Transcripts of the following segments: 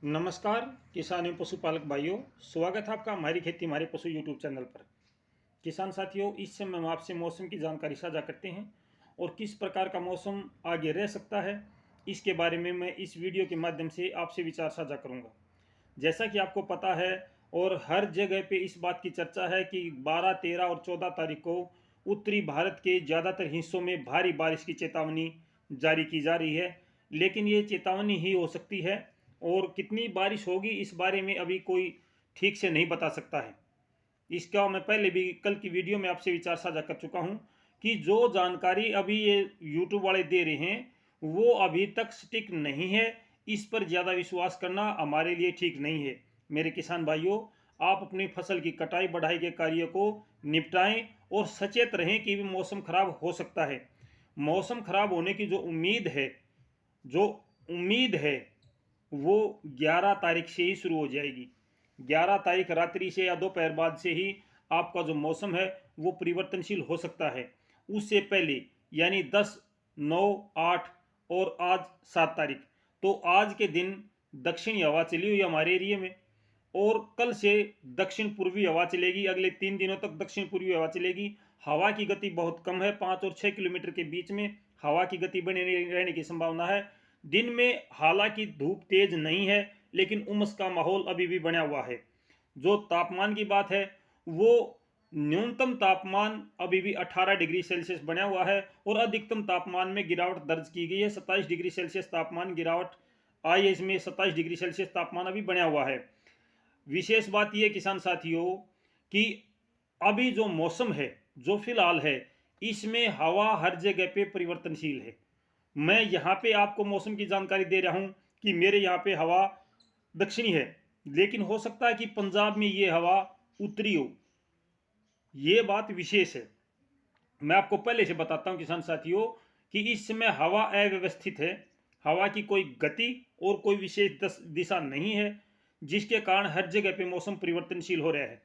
नमस्कार किसान एवं पशुपालक भाइयों, स्वागत है आपका हमारी खेती हमारे पशु यूट्यूब चैनल पर। किसान साथियों, इस समय हम आपसे मौसम की जानकारी साझा करते हैं और किस प्रकार का मौसम आगे रह सकता है, इसके बारे में मैं इस वीडियो के माध्यम से आपसे विचार साझा करूंगा। जैसा कि आपको पता है और हर जगह पे इस बात की चर्चा है कि 12, 13 और 14 तारीख को उत्तरी भारत के ज़्यादातर हिस्सों में भारी बारिश की चेतावनी जारी की जा रही है। लेकिन ये चेतावनी ही हो सकती है और कितनी बारिश होगी इस बारे में अभी कोई ठीक से नहीं बता सकता है। इसका मैं पहले भी कल की वीडियो में आपसे विचार साझा कर चुका हूं कि जो जानकारी अभी ये यूट्यूब वाले दे रहे हैं वो अभी तक सटीक नहीं है। इस पर ज़्यादा विश्वास करना हमारे लिए ठीक नहीं है। मेरे किसान भाइयों, आप अपनी फसल की कटाई बढ़ाई के कार्य को निपटाएं और सचेत रहें कि भी मौसम खराब हो सकता है। मौसम खराब होने की जो उम्मीद है वो 11 तारीख से ही शुरू हो जाएगी। 11 तारीख रात्रि से या दोपहर बाद से ही आपका जो मौसम है वो परिवर्तनशील हो सकता है। उससे पहले यानी 10, 9, 8 और आज 7 तारीख, तो आज के दिन दक्षिणी हवा चली हुई हमारे एरिए में और कल से दक्षिण पूर्वी हवा चलेगी। अगले 3 दिनों तक दक्षिण पूर्वी हवा चलेगी। हवा की गति बहुत कम है, 5 और 6 किलोमीटर के बीच में हवा की गति बने रहने की संभावना है। दिन में हालांकि धूप तेज नहीं है लेकिन उमस का माहौल अभी भी बना हुआ है। जो तापमान की बात है वो न्यूनतम तापमान अभी भी 18 डिग्री सेल्सियस बना हुआ है और अधिकतम तापमान में गिरावट दर्ज की गई है। 27 डिग्री सेल्सियस तापमान गिरावट आई है, इसमें 27 डिग्री सेल्सियस तापमान अभी बना हुआ है। विशेष बात यह किसान साथियों कि अभी जो मौसम है जो फिलहाल है इसमें हवा हर जगह पे परिवर्तनशील है। मैं यहाँ पे आपको मौसम की जानकारी दे रहा हूँ कि मेरे यहाँ पे हवा दक्षिणी है, लेकिन हो सकता है कि पंजाब में ये हवा उत्तरी हो। ये बात विशेष है। मैं आपको पहले से बताता हूँ किसान साथियों कि इस समय हवा अव्यवस्थित है। हवा की कोई गति और कोई विशेष दिशा नहीं है, जिसके कारण हर जगह पे मौसम परिवर्तनशील हो रहा है।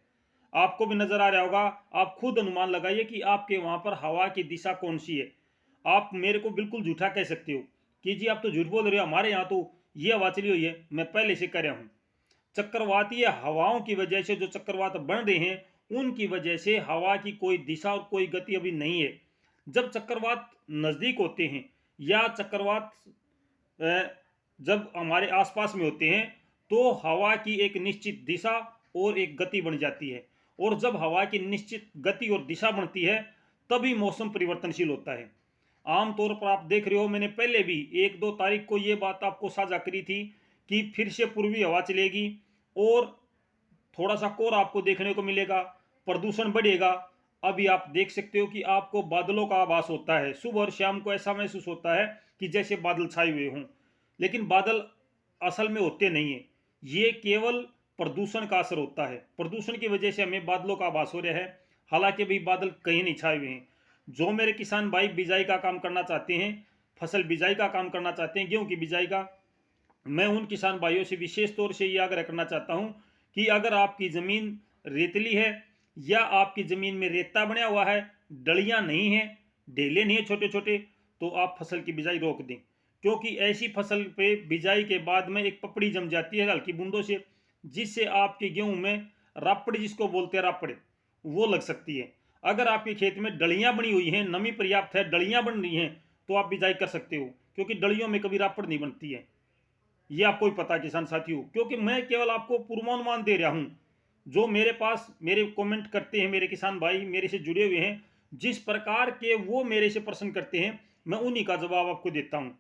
आपको भी नजर आ रहा होगा, आप खुद अनुमान लगाइए कि आपके वहां पर हवा की दिशा कौन सी है। आप मेरे को बिल्कुल झूठा कह सकते हो कि जी आप तो झूठ बोल रहे हो, हमारे यहाँ तो ये हवा चली हुई है। मैं पहले से कह रहा हूँ, चक्रवातीय हवाओं की वजह से जो चक्रवात बन रहे हैं उनकी वजह से हवा की कोई दिशा और कोई गति अभी नहीं है। जब चक्रवात नज़दीक होते हैं या चक्रवात जब हमारे आसपास में होते हैं तो हवा की एक निश्चित दिशा और एक गति बन जाती है, और जब हवा की निश्चित गति और दिशा बनती है तभी मौसम परिवर्तनशील होता है। आमतौर पर आप देख रहे हो, मैंने पहले भी 1-2 तारीख को ये बात आपको साझा करी थी कि फिर से पूर्वी हवा चलेगी और थोड़ा सा कोहरा आपको देखने को मिलेगा, प्रदूषण बढ़ेगा। अभी आप देख सकते हो कि आपको बादलों का आभास होता है, सुबह और शाम को ऐसा महसूस होता है कि जैसे बादल छाए हुए हों, लेकिन बादल असल में होते नहीं है। ये केवल प्रदूषण का असर होता है। प्रदूषण की वजह से हमें बादलों का आभास हो रहा है, हालांकि अभी बादल कहीं नहीं छाए हुए हैं। जो मेरे किसान भाई बिजाई का काम करना चाहते हैं, फसल बिजाई का काम करना चाहते हैं, गेहूं की बिजाई का, मैं उन किसान भाइयों से विशेष तौर से ये आग्रह करना चाहता हूं कि अगर आपकी ज़मीन रेतली है या आपकी ज़मीन में रेता बना हुआ है, डलियां नहीं है, ढेले नहीं है छोटे छोटे, तो आप फसल की बिजाई रोक दें। क्योंकि ऐसी फसल पे बिजाई के बाद में एक पपड़ी जम जाती है हल्की बूंदों से, जिससे आपके गेहूं में रापड़, जिसको बोलते हैं रापड़, वो लग सकती है। अगर आपके खेत में डलियां बनी हुई हैं, नमी पर्याप्त है, डलियां बन रही हैं, तो आप बिजाई कर सकते हो, क्योंकि डलियों में कभी रापड़ नहीं बनती है। ये आपको भी पता है किसान साथियों, क्योंकि मैं केवल आपको पूर्वानुमान दे रहा हूं। जो मेरे पास मेरे कमेंट करते हैं, मेरे किसान भाई मेरे से जुड़े हुए हैं, जिस प्रकार के वो मेरे से प्रश्न करते हैं मैं उन्हीं का जवाब आपको देता हूं।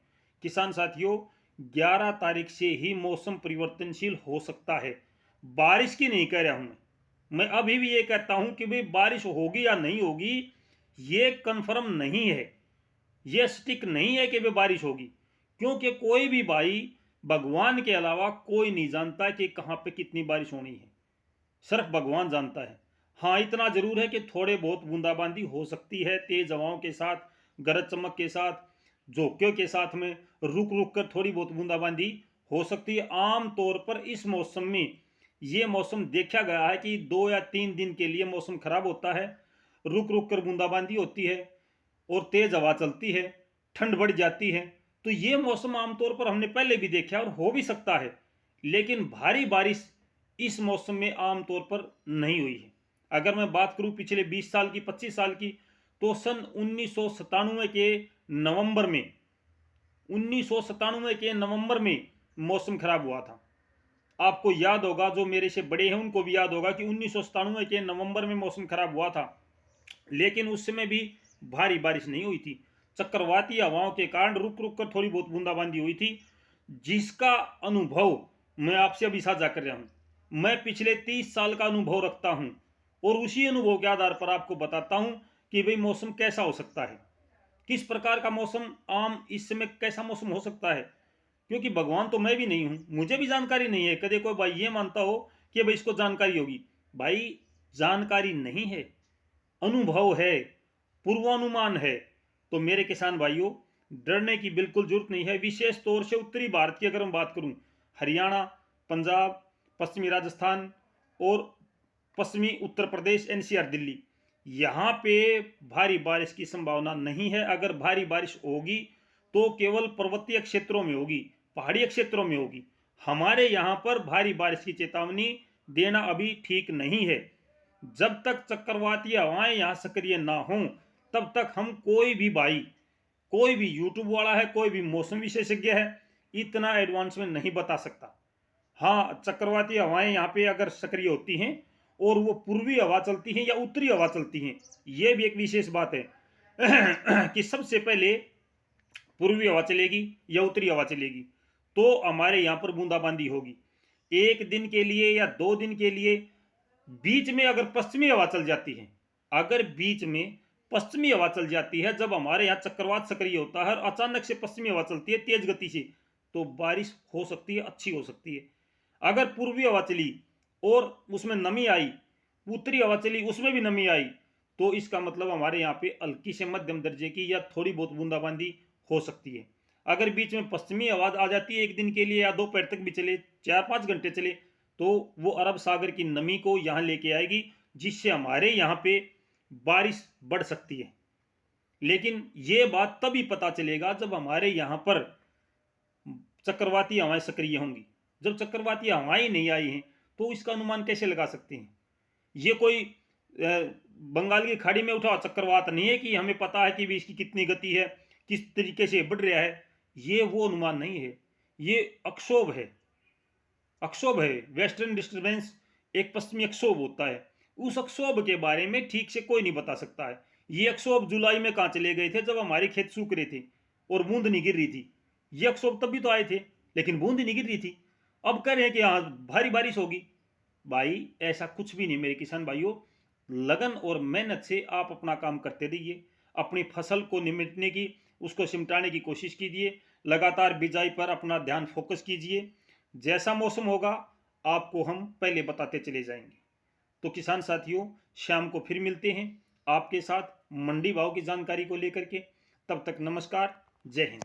किसान साथियों, 11 तारीख से ही मौसम परिवर्तनशील हो सकता है। बारिश की नहीं कह रहा हूं मैं अभी भी ये कहता हूं कि भाई बारिश होगी या नहीं होगी ये कंफर्म नहीं है, ये स्टिक नहीं है कि भाई बारिश होगी। क्योंकि कोई भी भाई भगवान के अलावा कोई नहीं जानता कि कहाँ पे कितनी बारिश होनी है, सिर्फ भगवान जानता है। हाँ, इतना जरूर है कि थोड़े बहुत बूंदाबांदी हो सकती है, तेज हवाओं के साथ, गरज चमक के साथ, झोंकों के साथ में रुक रुक कर थोड़ी बहुत बूंदाबांदी हो सकती है। आम तौर पर इस मौसम में ये मौसम देखा गया है कि 2 या 3 दिन के लिए मौसम खराब होता है, रुक रुक कर बूंदाबांदी होती है और तेज हवा चलती है, ठंड बढ़ जाती है। तो ये मौसम आमतौर पर हमने पहले भी देखा और हो भी सकता है। लेकिन भारी बारिश इस मौसम में आमतौर पर नहीं हुई है। अगर मैं बात करूं पिछले 20 साल की, 25 साल की, तो सन 1997 के नवंबर में 1997 के नवंबर में मौसम खराब हुआ था। आपको याद होगा, जो मेरे से बड़े हैं उनको भी याद होगा कि 1997 के नवंबर में मौसम खराब हुआ था, लेकिन उस समय भी भारी बारिश नहीं हुई थी। चक्रवाती हवाओं के कारण रुक रुक कर थोड़ी बहुत बूंदाबांदी हुई थी, जिसका अनुभव मैं आपसे अभी साझा कर रहा हूं। मैं पिछले 30 साल का अनुभव रखता हूं और उसी अनुभव के आधार पर आपको बताता हूं कि भाई मौसम कैसा हो सकता है, किस प्रकार का मौसम आम इस समय कैसा मौसम हो सकता है। क्योंकि भगवान तो मैं भी नहीं हूं, मुझे भी जानकारी नहीं है। कदे कोई भाई ये मानता हो कि भाई इसको जानकारी होगी, भाई जानकारी नहीं है, अनुभव है, पूर्वानुमान है। तो मेरे किसान भाइयों, डरने की बिल्कुल जरूरत नहीं है। विशेष तौर से उत्तरी भारत की अगर मैं बात करूं, हरियाणा, पंजाब, पश्चिमी राजस्थान और पश्चिमी उत्तर प्रदेश, एनसीआर, दिल्ली, यहाँ पे भारी बारिश की संभावना नहीं है। अगर भारी बारिश होगी तो केवल पर्वतीय क्षेत्रों में होगी, पहाड़ी क्षेत्रों में होगी। हमारे यहाँ पर भारी बारिश की चेतावनी देना अभी ठीक नहीं है। जब तक चक्रवाती हवाएं यहाँ सक्रिय ना हों, तब तक हम कोई भी भाई, कोई भी यूट्यूब वाला है, कोई भी मौसम विशेषज्ञ है, इतना एडवांस में नहीं बता सकता। हाँ, चक्रवाती हवाएं यहाँ पे अगर सक्रिय होती हैं और वो पूर्वी हवा चलती हैं या उत्तरी हवा चलती हैं, ये भी एक विशेष बात है कि सबसे पहले पूर्वी हवा चलेगी या उत्तरी हवा चलेगी, तो हमारे यहाँ पर बूंदाबांदी होगी। एक दिन के लिए या 2 दिन के लिए बीच में अगर पश्चिमी हवा चल जाती है, अगर बीच में पश्चिमी हवा चल जाती है, जब हमारे यहाँ चक्रवात सक्रिय होता है और अचानक से पश्चिमी हवा चलती है तेज गति से, तो बारिश हो सकती है, अच्छी हो सकती है। अगर पूर्वी हवा चली और उसमें नमी आई, उत्तरी हवा चली उसमें भी नमी आई, तो इसका मतलब हमारे यहाँ पे हल्की से मध्यम दर्जे की या थोड़ी बहुत बूंदाबांदी हो सकती है। अगर बीच में पश्चिमी हवा आ जाती है एक दिन के लिए या दोपहर तक भी चले, 4-5 घंटे चले, तो वो अरब सागर की नमी को यहाँ लेके आएगी, जिससे हमारे यहाँ पे बारिश बढ़ सकती है। लेकिन ये बात तभी पता चलेगा जब हमारे यहाँ पर चक्रवाती हवाएं सक्रिय होंगी। जब चक्रवाती हवाएं नहीं आई हैं तो इसका अनुमान कैसे लगा सकते हैं। ये कोई बंगाल की खाड़ी में उठा चक्रवात नहीं है कि हमें पता है कि भी इसकी कितनी गति है, किस तरीके से बढ़ रहा है। ये वो अनुमान नहीं है, ये अक्षोभ है। अक्षोभ है, वेस्टर्न डिस्टर्बेंस एक पश्चिमी अक्षोभ होता है। उस अक्षोभ के बारे में ठीक से कोई नहीं बता सकता है। ये अक्षोभ जुलाई में कहाँ चले गए थे, जब हमारे खेत सूख रहे थे और बूंद नहीं गिर रही थी। ये अक्षोभ तब भी तो आए थे, लेकिन बूंद नहीं गिर रही थी। अब कह रहे हैं कि हाँ भारी बारिश होगी। भाई ऐसा कुछ भी नहीं मेरे किसान भाइयों। लगन और मेहनत से आप अपना काम करते रहिए, अपनी फसल को निमिटने की, उसको सिमटाने की कोशिश कीजिए। लगातार बिजाई पर अपना ध्यान फोकस कीजिए। जैसा मौसम होगा आपको हम पहले बताते चले जाएंगे। तो किसान साथियों, शाम को फिर मिलते हैं आपके साथ मंडी भाव की जानकारी को लेकर के। तब तक नमस्कार, जय हिंद।